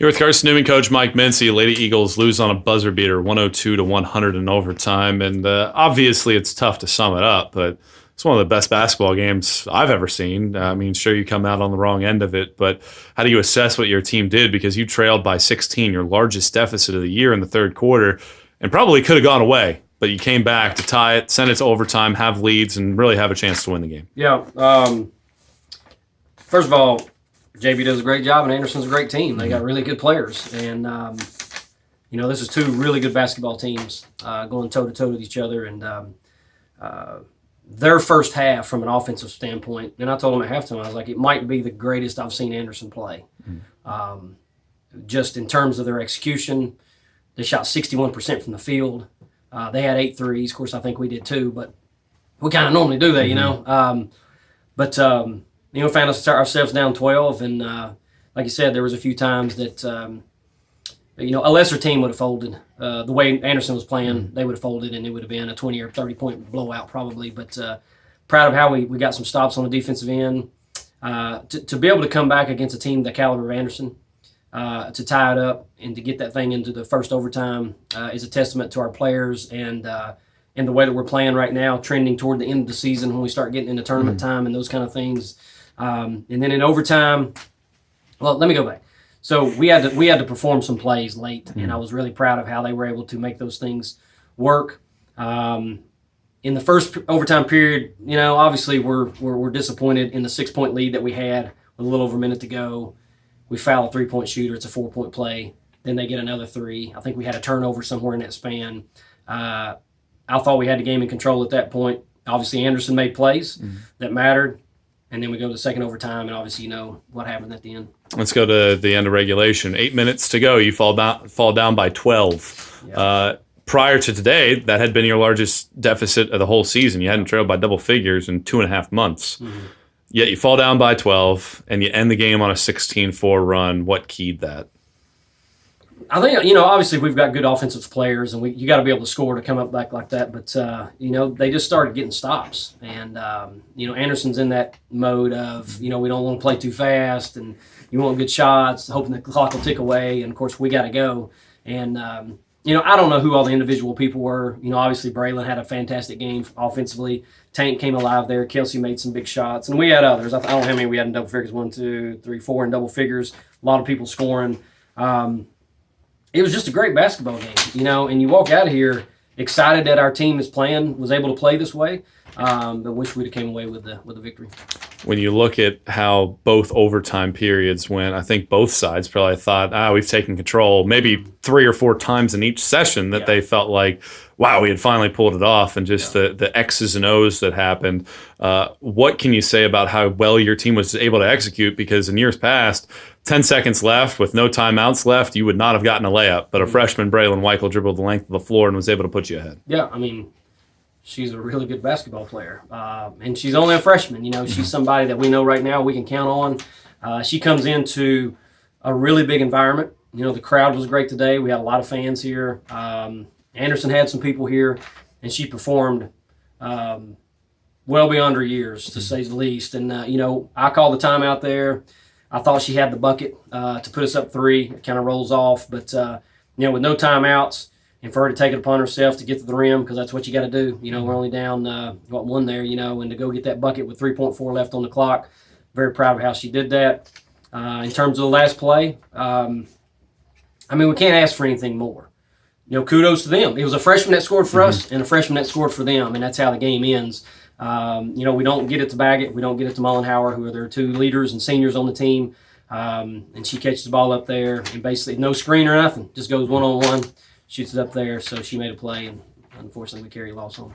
Here with Carson-Newman coach Mike Mincey. Lady Eagles lose on a buzzer beater, 102-100 in overtime. And obviously it's tough to sum it up, but it's one of the best basketball games I've ever seen. I mean, sure, you come out on the wrong end of it, but how do you assess what your team did? Because you trailed by 16, your largest deficit of the year in the third quarter, and probably could have gone away. But you came back to tie it, send it to overtime, have leads, and really have a chance to win the game. Yeah. First of all, JB does a great job, and Anderson's a great team. They got really good players. And, this is two really good basketball teams going toe-to-toe with each other. And their first half, from an offensive standpoint, and I told them at halftime, I was like, it might be the greatest I've seen Anderson play. Just in terms of their execution, they shot 61% from the field. They had 8 threes. Of course, I think we did too, but we kind of normally do that, you know. Found ourselves down 12, and like you said, there was a few times that, a lesser team would have folded. The way Anderson was playing, they would have folded, and it would have been a 20 or 30-point blowout probably. But proud of how we got some stops on the defensive end. To be able to come back against a team the caliber of Anderson, to tie it up and to get that thing into the first overtime is a testament to our players and the way that we're playing right now, trending toward the end of the season when we start getting into tournament time and those kind of things. And then in overtime, well, let me go back. So we had to perform some plays late, and I was really proud of how they were able to make those things work. In the first overtime period, obviously we're disappointed in the 6-point lead that we had with a little over a minute to go. We foul a 3-point shooter. It's a 4-point play. Then they get another 3. I think we had a turnover somewhere in that span. I thought we had the game in control at that point. Obviously, Anderson made plays that mattered. And then we go to the second overtime, and obviously you know what happened at the end. Let's go to the end of regulation. 8 minutes to go. You fall down by 12. Yeah. Prior to today, that had been your largest deficit of the whole season. You hadn't trailed by double figures in 2.5 months. Yet you fall down by 12, and you end the game on a 16-4 run. What keyed that? I think, obviously we've got good offensive players, and you got to be able to score to come up back like that. But, they just started getting stops. And, Anderson's in that mode of, we don't want to play too fast, and you want good shots, hoping the clock will tick away. And, of course, we got to go. And, I don't know who all the individual people were. Obviously Braylon had a fantastic game offensively. Tank came alive there. Kelsey made some big shots. And we had others. I don't know how many we had in double figures. 1, 2, 3, 4 in double figures. A lot of people scoring. It was just a great basketball game, and you walk out of here excited that our team was able to play this way, but wish we'd have came away with the victory. When you look at how both overtime periods went, I think both sides probably thought, we've taken control maybe 3 or 4 times in each session that they felt like, wow, we had finally pulled it off, and just the X's and O's that happened. What can you say about how well your team was able to execute? Because in years past, 10 seconds left with no timeouts left, you would not have gotten a layup. But a freshman, Braylon Weichel, dribbled the length of the floor and was able to put you ahead. Yeah, I mean, she's a really good basketball player. And she's only a freshman. She's somebody that we know right now we can count on. She comes into a really big environment. The crowd was great today. We had a lot of fans here. Anderson had some people here, and she performed well beyond her years, to say the least. And, I called the timeout there. I thought she had the bucket to put us up 3. It kind of rolls off. But, with no timeouts, and for her to take it upon herself to get to the rim, because that's what you got to do. We're only down, 1 there, and to go get that bucket with 3.4 left on the clock. Very proud of how she did that. In terms of the last play, we can't ask for anything more. Kudos to them. It was a freshman that scored for us and a freshman that scored for them, and that's how the game ends. We don't get it to Baggett. We don't get it to Mullenhauer, who are their 2 leaders and seniors on the team. And she catches the ball up there, and basically no screen or nothing. Just goes one-on-one, shoots it up there. So she made a play, and unfortunately we carry a loss home.